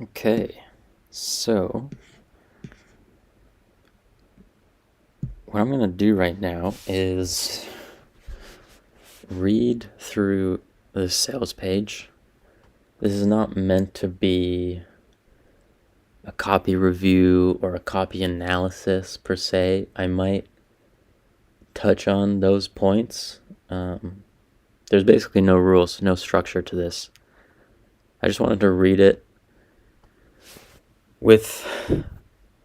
Okay, so what I'm going to do right now is read through the sales page. This is not meant to be a copy review or a copy analysis per se. I might touch on those points. There's basically no rules, no structure to this. I just wanted to read it with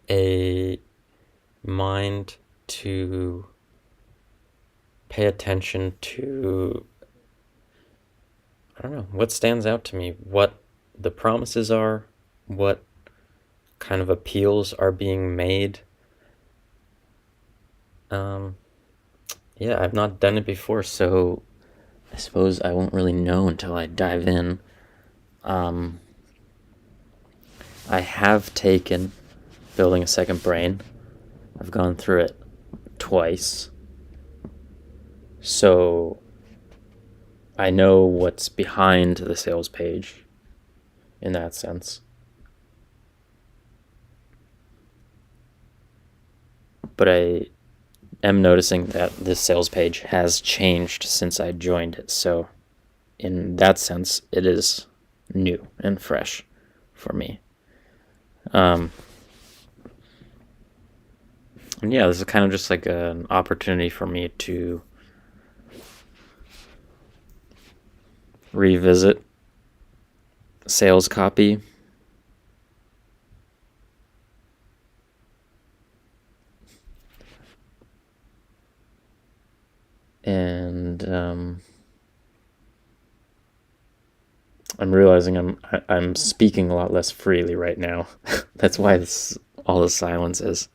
a mind to pay attention to, I don't know, what stands out to me, what the promises are, what kind of appeals are being made. I've not done it before, so I suppose I won't really know until I dive in. I have taken Building a Second Brain. I've gone through it twice. So I know what's behind the sales page in that sense. But I am noticing that this sales page has changed since I joined it. So in that sense, it is new and fresh for me. And yeah, this is kind of just like an opportunity for me to revisit sales copy and I'm realizing I'm speaking a lot less freely right now. That's why all the silence is.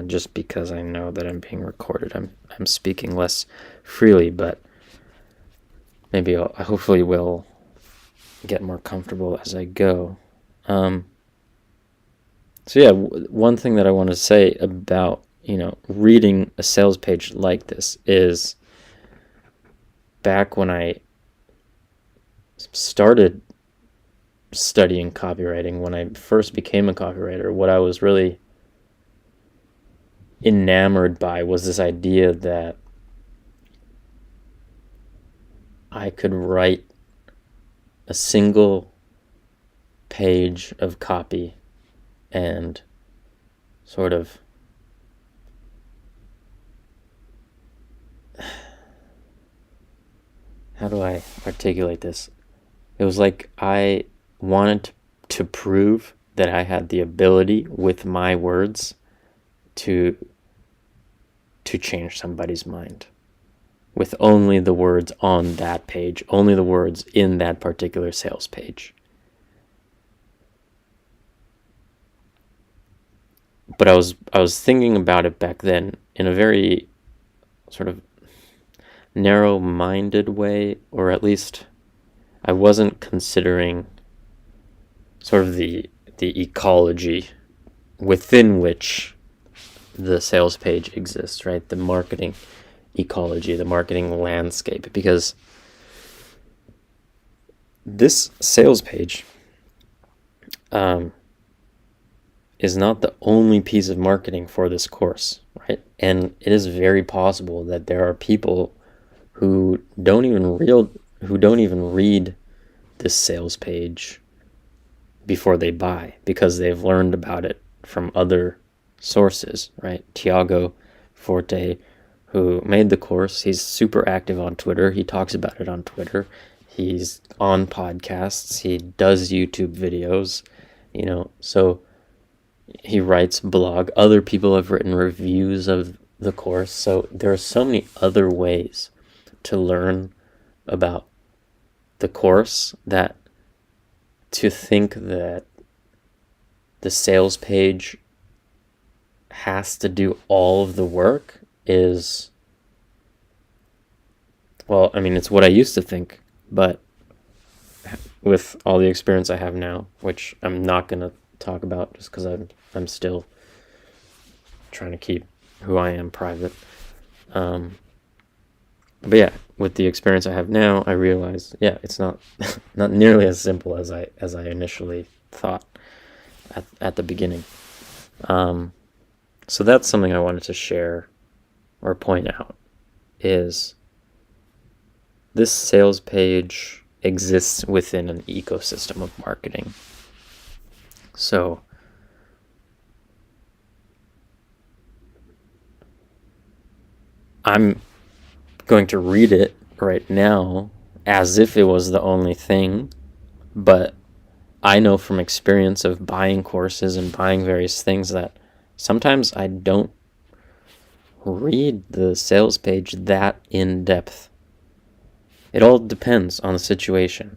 Just because I know that I'm being recorded, I'm speaking less freely, but maybe I hopefully will get more comfortable as I go. One thing that I want to say about reading a sales page like this is back when I started studying copywriting, when I first became a copywriter, what I was really enamored by was this idea that I could write a single page of copy and sort of how do I articulate this? It was like I wanted to prove that I had the ability with my words to change somebody's mind with only the words on that page, only the words in that particular sales page. But I was thinking about it back then in a very sort of narrow-minded way, or at least I wasn't considering sort of the ecology within which the sales page exists, right? The marketing ecology, the marketing landscape, because this sales page is not the only piece of marketing for this course, right? And it is very possible that there are people who don't even read this sales page before they buy, because they've learned about it from other sources, right? Tiago Forte, who made the course, he's super active on Twitter. He talks about it on Twitter. He's on podcasts. He does YouTube videos, so he writes blog. Other people have written reviews of the course. So there are so many other ways to learn about the course that to think that the sales page has to do all of the work is, well, I mean, it's what I used to think, but with all the experience I have now, which I'm not going to talk about just because I'm still trying to keep who I am private. But yeah, with the experience I have now, I realize, it's not not nearly as simple as I initially thought at the beginning. So that's something I wanted to share or point out, is this sales page exists within an ecosystem of marketing. So I'm going to read it right now as if it was the only thing, but I know from experience of buying courses and buying various things that sometimes I don't read the sales page that in depth. It all depends on the situation.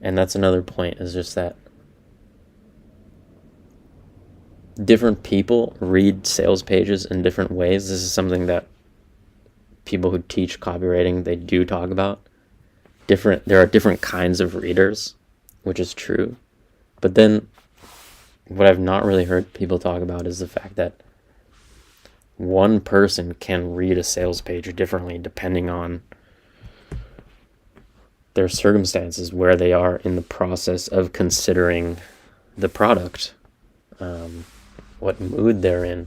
And that's another point, is just that different people read sales pages in different ways. This is something that people who teach copywriting, they do talk about. There are different kinds of readers, which is true. But then what I've not really heard people talk about is the fact that one person can read a sales page differently depending on their circumstances, where they are in the process of considering the product, what mood they're in,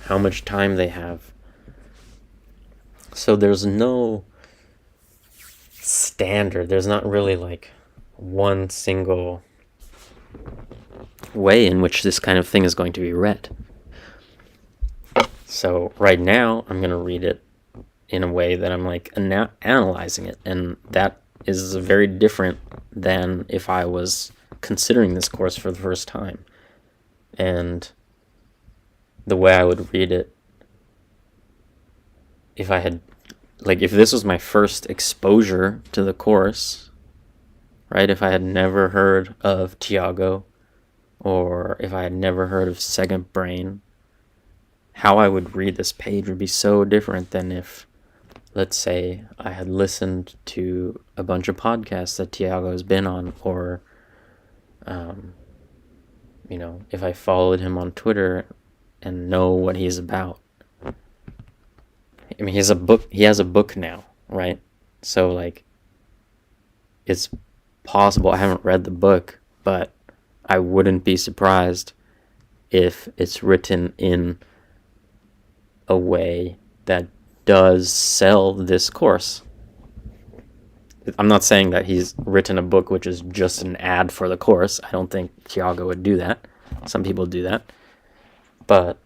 how much time they have. So there's no standard. There's not really like one single way in which this kind of thing is going to be read. So right now I'm going to read it in a way that I'm like analyzing it, and that is very different than if I was considering this course for the first time. And the way I would read it, if this was my first exposure to the course, right? If I had never heard of Tiago, or if I had never heard of Second Brain, how I would read this page would be so different than if, let's say, I had listened to a bunch of podcasts that Tiago has been on, or, if I followed him on Twitter and know what he's about. I mean, he has a book now, right? So, it's possible. I haven't read the book, but I wouldn't be surprised if it's written in a way that does sell this course. I'm not saying that he's written a book which is just an ad for the course. I don't think Tiago would do that. Some people do that. But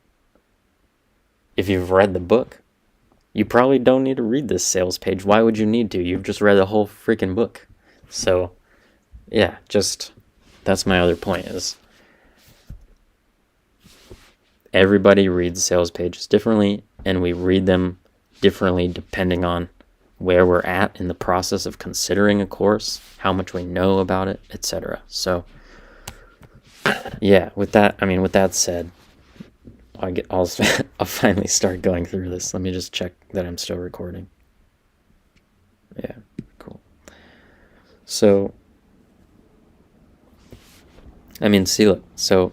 if you've read the book, you probably don't need to read this sales page. Why would you need to? You've just read the whole freaking book. So, yeah, that's my other point, is everybody reads sales pages differently, and we read them differently depending on where we're at in the process of considering a course, how much we know about it, etc. So, yeah, with that said, I'll finally start going through this. Let me just check that I'm still recording. Yeah, cool. So, see, look. So,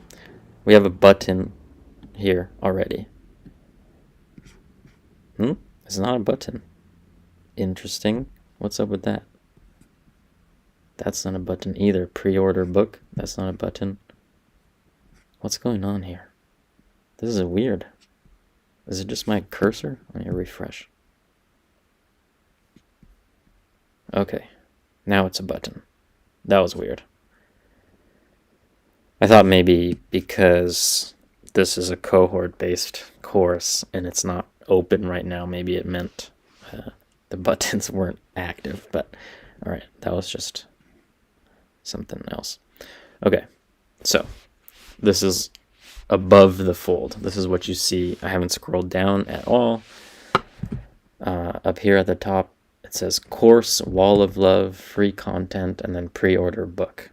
we have a button here already. It's not a button. Interesting. What's up with that? That's not a button either. Pre-order book. That's not a button. What's going on here? This is weird. Is it just my cursor? Let me refresh. Okay. Now it's a button. That was weird. I thought maybe because this is a cohort-based course and it's not open right now, maybe it meant the buttons weren't active. But all right, that was just something else. Okay, so this is above the fold. This is what you see. I haven't scrolled down at all. Up here at the top, it says course, wall of love, free content, and then pre-order book.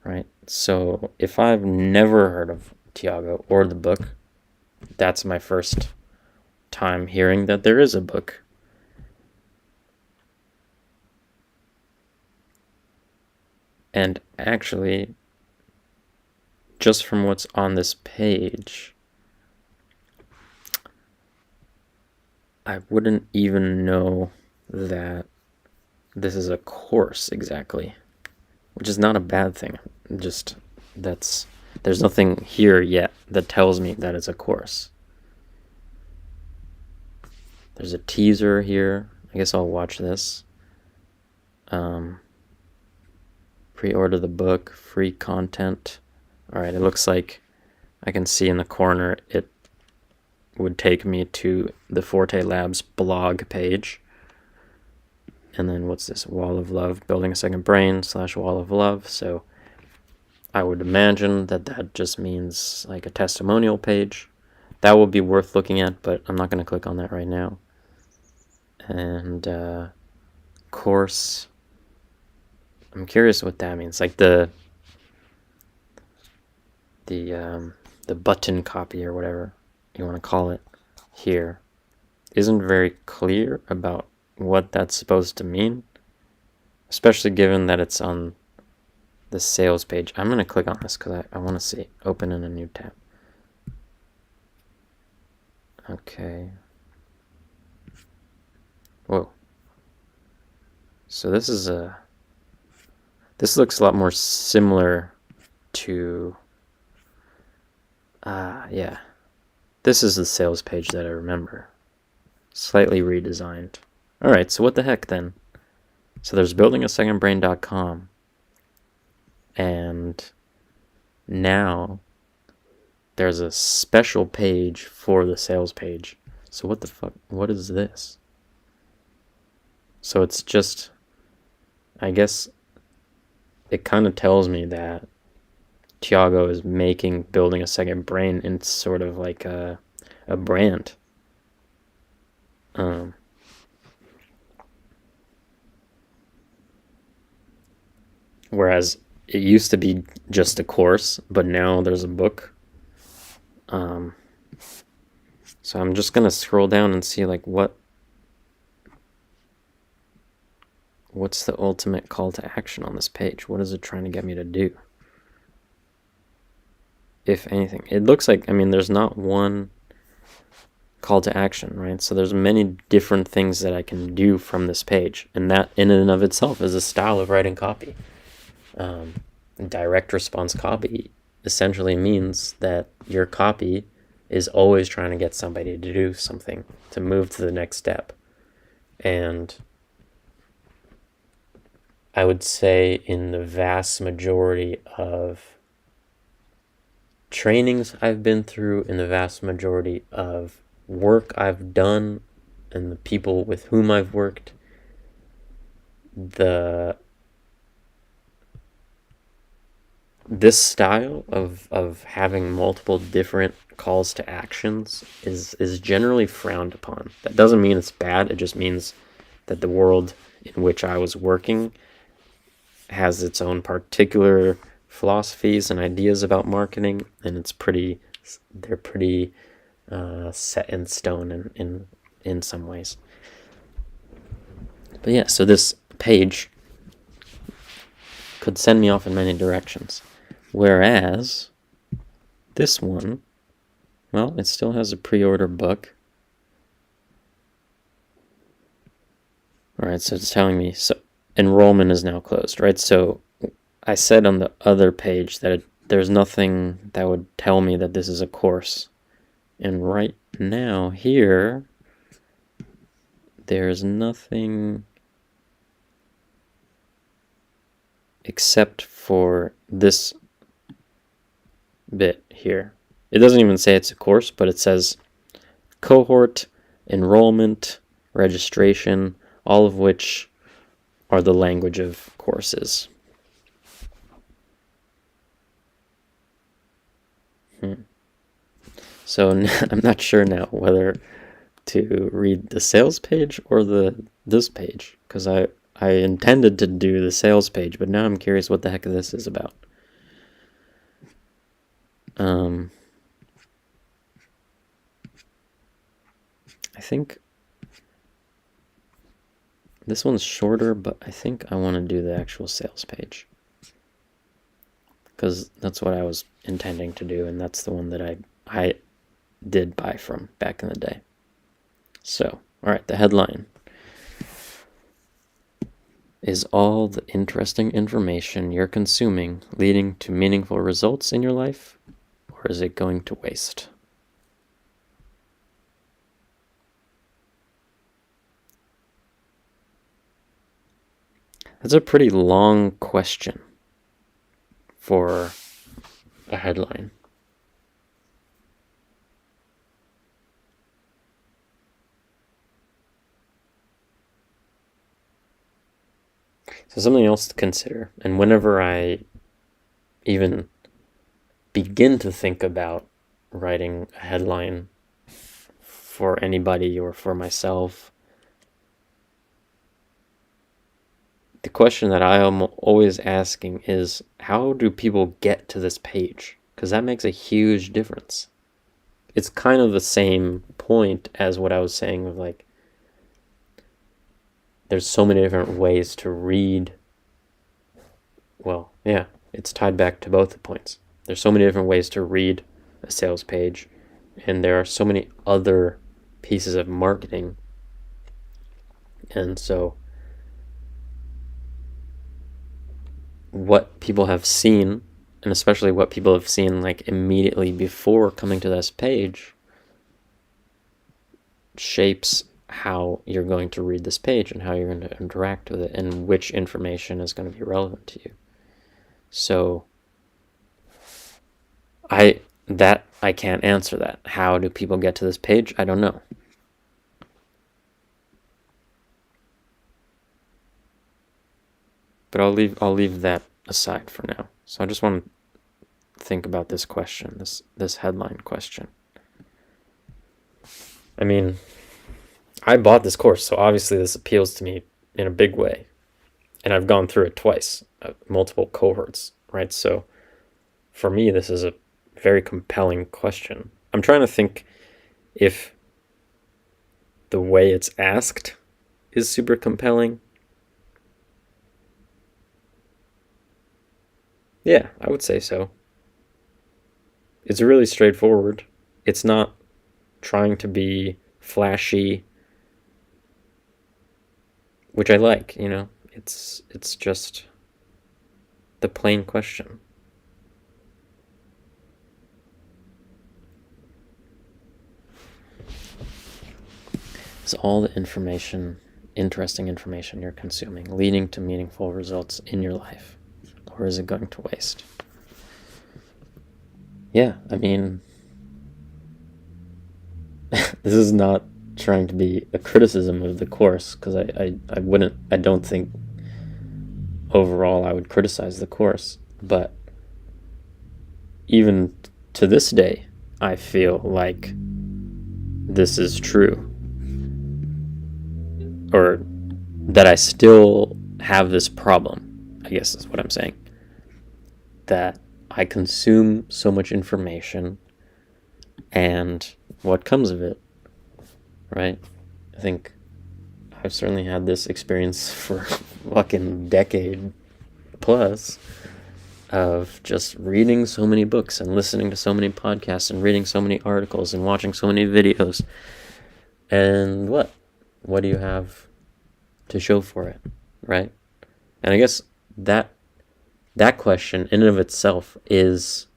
Right? So if I've never heard of Tiago or the book, that's my first time hearing that there is a book. And actually, just from what's on this page, I wouldn't even know that this is a course exactly, which is not a bad thing. there's nothing here yet that tells me that it's a course. There's a teaser here. I guess I'll watch this. Pre-order the book, free content. All right, it looks like I can see in the corner it would take me to the Forte Labs blog page. And then what's this? Wall of Love, building a second brain / Wall of Love. So I would imagine that just means like a testimonial page. That will be worth looking at, but I'm not going to click on that right now. And course, I'm curious what that means. Like the button copy or whatever you want to call it here isn't very clear about what that's supposed to mean, especially given that it's on the sales page. I'm going to click on this because I want to see. Open in a new tab. Okay. Whoa. So this looks a lot more similar to, yeah. This is the sales page that I remember. Slightly redesigned. All right, so what the heck then? So there's buildingasecondbrain.com. And now there's a special page for the sales page. So what the fuck? What is this? So it's just, I guess it kind of tells me that Tiago is making building a second brain in sort of like a brand. Whereas it used to be just a course, but now there's a book. So I'm just gonna scroll down and see like what's the ultimate call to action on this page? What is it trying to get me to do? If anything, it looks like, I mean, there's not one call to action, right? So there's many different things that I can do from this page, and that in and of itself is a style of writing copy. Direct response copy essentially means that your copy is always trying to get somebody to do something, to move to the next step. And I would say in the vast majority of trainings I've been through, in the vast majority of work I've done, and the people with whom I've worked, this style of having multiple different calls to actions is generally frowned upon. That doesn't mean it's bad. It just means that the world in which I was working has its own particular philosophies and ideas about marketing, and they're pretty set in stone in some ways. But yeah, so this page could send me off in many directions. Whereas this one, well, it still has a pre-order book. All right, so it's telling me, so enrollment is now closed, right? So I said on the other page that there's nothing that would tell me that this is a course. And right now here, there's nothing except for this bit here. It doesn't even say it's a course, but it says cohort, enrollment, registration, all of which are the language of courses. So I'm not sure now whether to read the sales page or this page, because I intended to do the sales page, but now I'm curious what the heck this is about. I think this one's shorter, but I think I want to do the actual sales page, because that's what I was intending to do, and that's the one that I did buy from back in the day. So, all right, the headline. Is all the interesting information you're consuming leading to meaningful results in your life, or is it going to waste? That's a pretty long question for a headline. So something else to consider, and whenever I even begin to think about writing a headline for anybody or for myself, the question that I am always asking is, how do people get to this page? Because that makes a huge difference. It's kind of the same point as what I was saying of like, there's so many different ways to read. Well, yeah, it's tied back to both the points. There's so many different ways to read a sales page, and there are so many other pieces of marketing. And so what people have seen, and especially what people have seen like immediately before coming to this page, shapes how you're going to read this page and how you're going to interact with it and which information is going to be relevant to you. So I can't answer that. How do people get to this page? I don't know. But I'll leave that aside for now. So I just want to think about this question, this headline question. I mean, I bought this course, so obviously this appeals to me in a big way. And I've gone through it twice, multiple cohorts, right? So for me, this is a very compelling question. I'm trying to think if the way it's asked is super compelling. Yeah, I would say so. It's really straightforward. It's not trying to be flashy, which I like, you know. It's just the plain question. Is all the information, interesting information you're consuming, leading to meaningful results in your life, or is it going to waste? Yeah, I mean, this is not trying to be a criticism of the course, because I don't think overall I would criticize the course, but even to this day, I feel like this is true, or that I still have this problem, I guess is what I'm saying, that I consume so much information and what comes of it, right? I think I've certainly had this experience for fucking decade plus of just reading so many books and listening to so many podcasts and reading so many articles and watching so many videos. And what do you have to show for it, right? And I guess that question in and of itself is,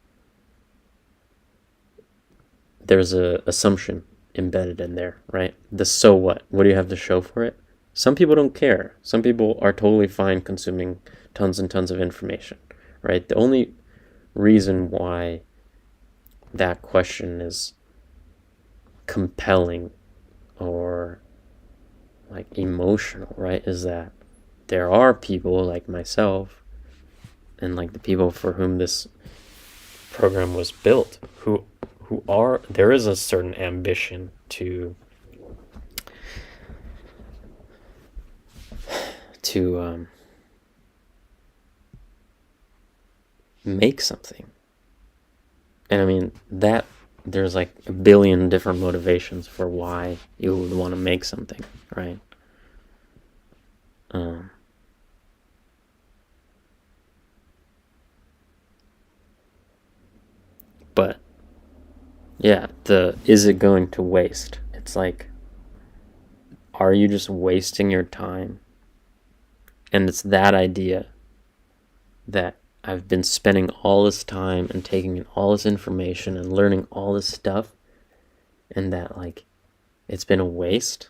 there's a assumption embedded in there, right? The so what? What do you have to show for it? Some people don't care. Some people are totally fine consuming tons and tons of information, right? The only reason why that question is compelling or like emotional, right, is that there are people like myself and like the people for whom this program was built who are, there is a certain ambition to make something. And I mean, that there's like a billion different motivations for why you would want to make something, right? But yeah, is it going to waste? It's like, are you just wasting your time And it's that idea that I've been spending all this time and taking in all this information and learning all this stuff, and that, like, it's been a waste,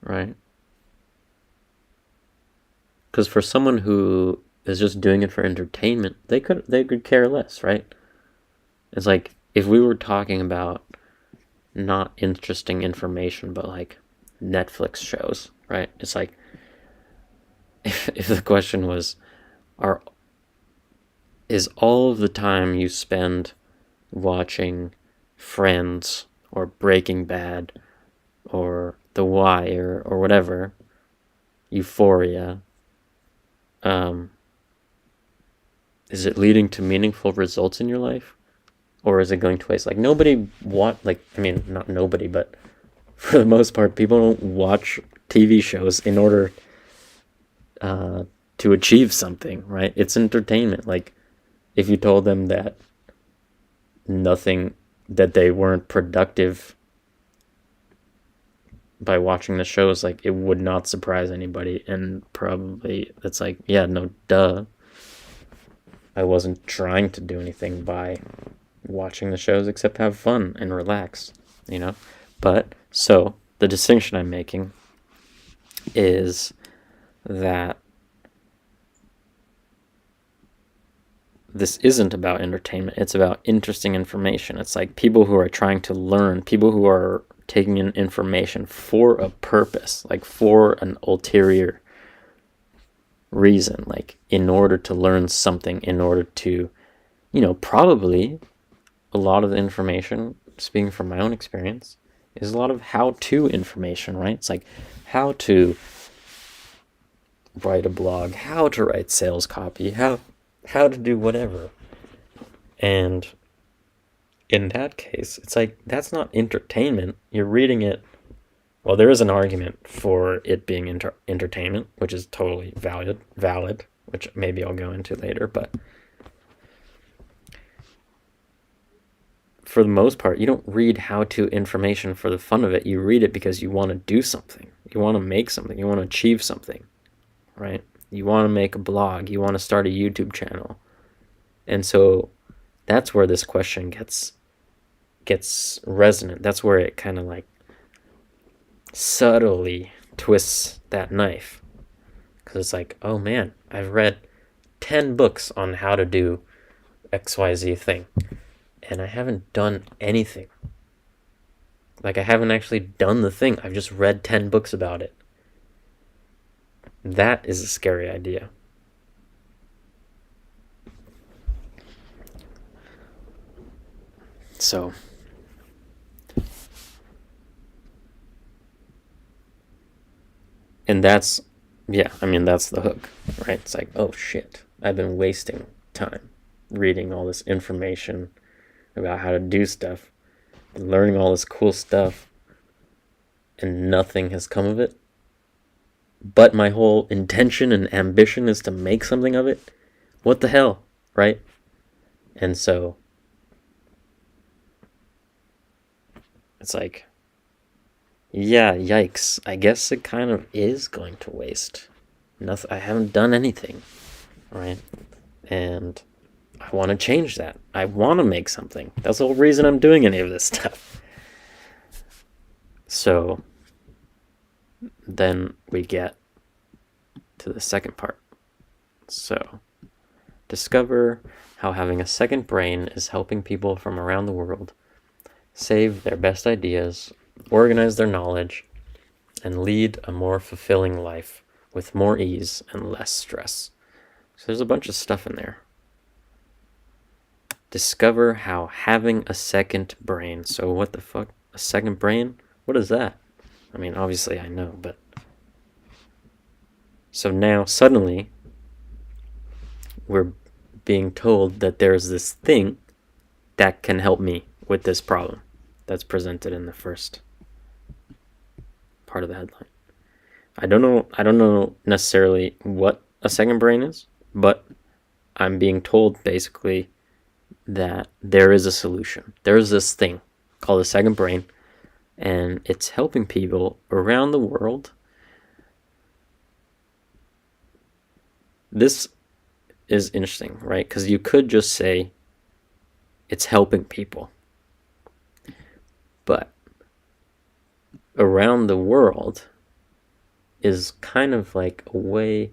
right? Because for someone who is just doing it for entertainment, they could care less, right? It's like if we were talking about not interesting information, but like Netflix shows, right? It's like if the question was, is all of the time you spend watching Friends or Breaking Bad or The Wire or whatever, Euphoria, is it leading to meaningful results in your life, or is it going to waste? Like, not nobody, but for the most part, people don't watch TV shows in order to achieve something, right? It's entertainment. Like, if you told them that they weren't productive by watching the shows, like, it would not surprise anybody. And probably it's like, yeah, no, duh. I wasn't trying to do anything by watching the shows except have fun and relax, you know? But, so, the distinction I'm making is that this isn't about entertainment, it's about interesting information. It's like people who are trying to learn, people who are taking in information for a purpose, like for an ulterior reason, like in order to learn something, in order to, probably a lot of the information, speaking from my own experience, is a lot of how-to information, right? It's like how to write a blog, how to write sales copy, how to do whatever. And in that case, it's like, that's not entertainment. You're reading it. Well, there is an argument for it being entertainment, which is totally valid, which maybe I'll go into later. But for the most part, you don't read how-to information for the fun of it. You read it because you want to do something. You want to make something. You want to achieve something, right? You want to make a blog. You want to start a YouTube channel. And so that's where this question gets resonant. That's where it kind of like subtly twists that knife. Because it's like, oh man, I've read 10 books on how to do XYZ thing, and I haven't done anything. Like, I haven't actually done the thing. I've just read 10 books about it. That is a scary idea. So, and that's the hook, right? It's like, oh shit, I've been wasting time reading all this information about how to do stuff, learning all this cool stuff, and nothing has come of it. But my whole intention and ambition is to make something of it. What the hell, right? And so it's like, yeah, yikes. I guess it kind of is going to waste. Nothing. I haven't done anything, right? And I want to change that. I want to make something. That's the whole reason I'm doing any of this stuff. So then we get to the second part. So, discover how having a second brain is helping people from around the world save their best ideas, organize their knowledge, and lead a more fulfilling life with more ease and less stress. So there's a bunch of stuff in there. Discover how having a second brain. So what the fuck? A second brain? What is that? I mean, obviously I know, but... So now, suddenly, we're being told that there's this thing that can help me with this problem that's presented in the first part of the headline. I don't know necessarily what a second brain is, but I'm being told basically that there is a solution. There's this thing called a second brain, and it's helping people around the world this is interesting, right? Because you could just say it's helping people. But around the world is kind of like a way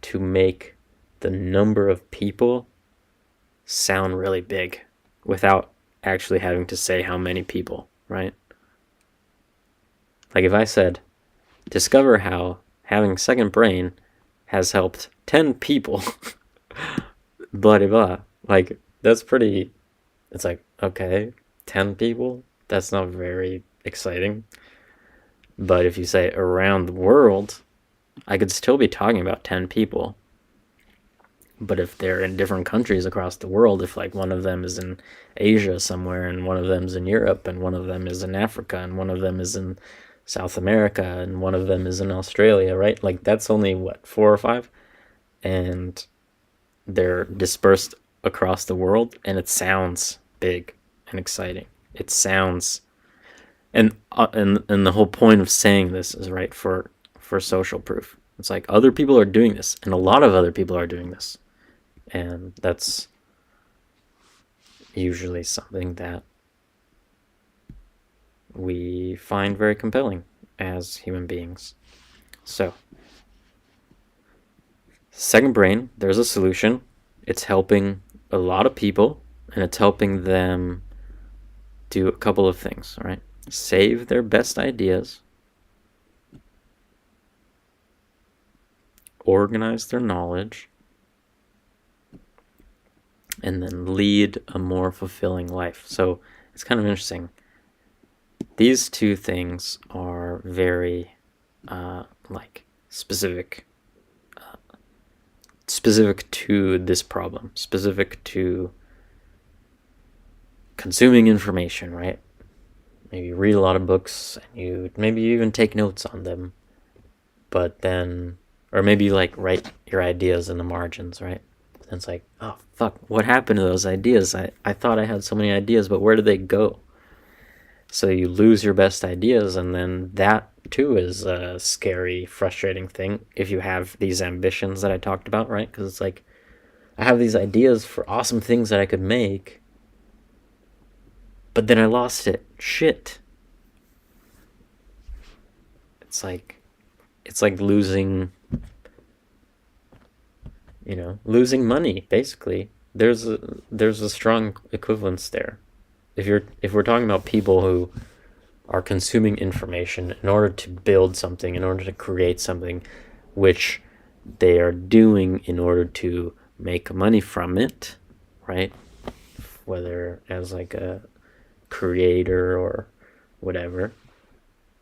to make the number of people sound really big without actually having to say how many people, right? Like if I said, discover how having second brain has helped 10 people, blah, blah, blah. Like, that's pretty, it's like, okay, 10 people? That's not very exciting. But if you say around the world, I could still be talking about 10 people. But if they're in different countries across the world, if like one of them is in Asia somewhere, and one of them's in Europe, and one of them is in Africa, and one of them is in South America, and one of them is in Australia, right? Like that's only what, 4 or 5? And they're dispersed across the world, and it sounds big and exciting. It sounds, and the whole point of saying this is, right, for social proof. It's like other people are doing this, and a lot of other people are doing this. And that's usually something that we find very compelling as human beings. So, second brain, there's a solution. It's helping a lot of people, and it's helping them do a couple of things, right? Save their best ideas, organize their knowledge, and then lead a more fulfilling life. So it's kind of interesting. These two things are very like specific to this problem, specific to consuming information, right? Maybe you read a lot of books, and maybe you even take notes on them, but then, or maybe you like write your ideas in the margins, right? And it's like, oh fuck, what happened to those ideas? I thought I had so many ideas, but where did they go? So you lose your best ideas, and then that too is a scary, frustrating thing if you have these ambitions that I talked about, right? Because it's like, I have these ideas for awesome things that I could make, but then I lost it. Shit. It's like losing, losing money, basically. There's a strong equivalence there. If we're talking about people who are consuming information in order to build something, in order to create something, which they are doing in order to make money from it, right? Whether as like a creator or whatever,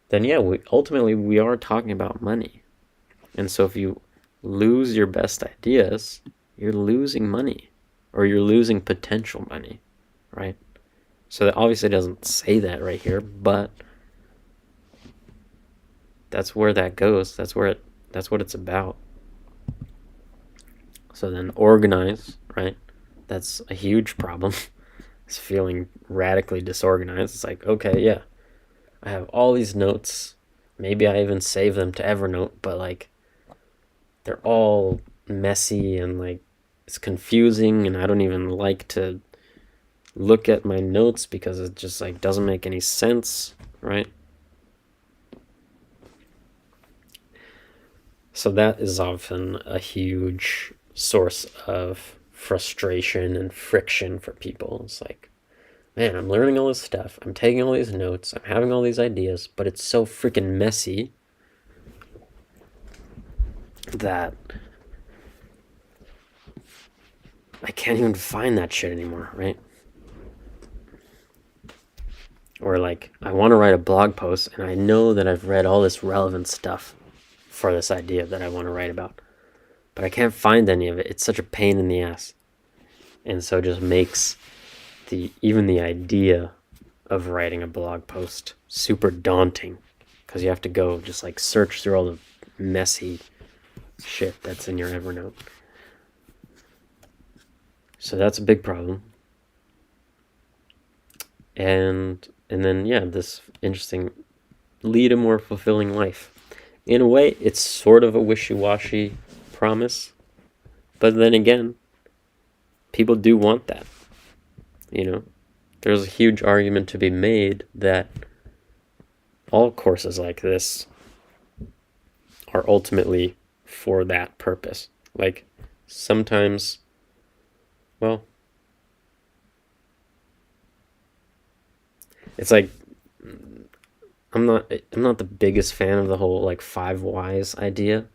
then yeah, ultimately we are talking about money. And so if you lose your best ideas, you're losing money, or you're losing potential money, right? So that obviously doesn't say that right here, but that's where that goes. That's what it's about. So then organize, right? That's a huge problem. It's feeling radically disorganized. It's like, okay, yeah, I have all these notes. Maybe I even save them to Evernote, but like they're all messy, and like it's confusing, and I don't even like to look at my notes because it just like doesn't make any sense, right? So that is often a huge source of frustration and friction for people. It's like, man, I'm learning all this stuff, I'm taking all these notes, I'm having all these ideas, but it's so freaking messy that I can't even find that shit anymore, right? Or like, I want to write a blog post, and I know that I've read all this relevant stuff for this idea that I want to write about, but I can't find any of it. It's such a pain in the ass. And so it just makes even the idea of writing a blog post super daunting, because you have to go just like search through all the messy shit that's in your Evernote. So that's a big problem. And then, yeah, this interesting lead a more fulfilling life. In a way, it's sort of a wishy-washy promise, But then again, people do want that. There's a huge argument to be made that all courses like this are ultimately for that purpose. Like, sometimes, well, it's like I'm not the biggest fan of the whole like 5 whys idea,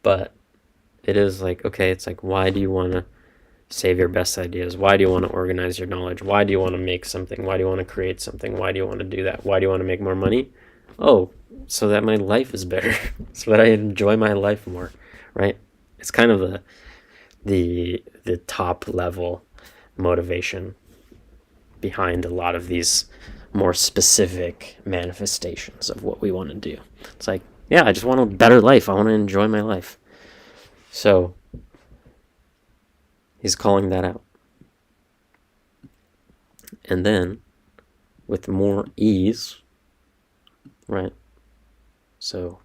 but it is like, okay, it's like, why do you want to save your best ideas? Why do you want to organize your knowledge? Why do you want to make something? Why do you want to create something? Why do you want to do that? Why do you want to make more money? Oh, so that my life is better, so that I enjoy my life more, right? It's kind of the top level motivation behind a lot of these more specific manifestations of what we want to do. It's like, yeah, I just want a better life. I want to enjoy my life. So he's calling that out. And then with more ease, right? So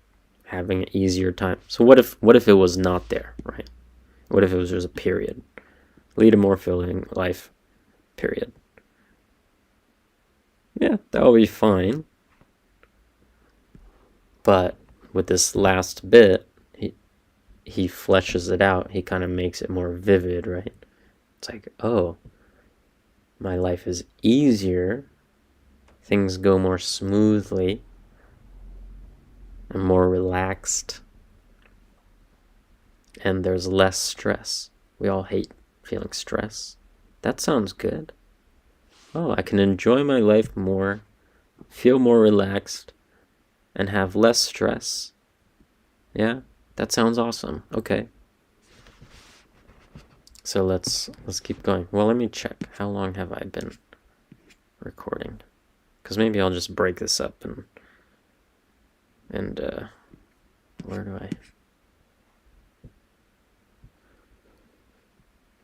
having an easier time. So what if it was not there, right? What if it was just a period? Lead a more fulfilling life, period. Yeah, that would be fine. But with this last bit, he fleshes it out. He kind of makes it more vivid, right? It's like, oh, my life is easier. Things go more smoothly. I'm more relaxed. And there's less stress. We all hate feeling stress. That sounds good. Oh, I can enjoy my life more, feel more relaxed, and have less stress. Yeah, that sounds awesome. Okay. So let's keep going. Well, let me check. How long have I been recording? Because maybe I'll just break this up and where do I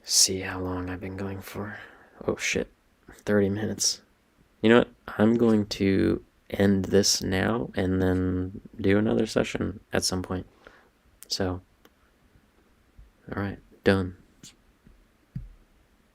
see how long I've been going for? Oh shit, 30 minutes. You know what? I'm going to end this now and then do another session at some point. So, all right, done.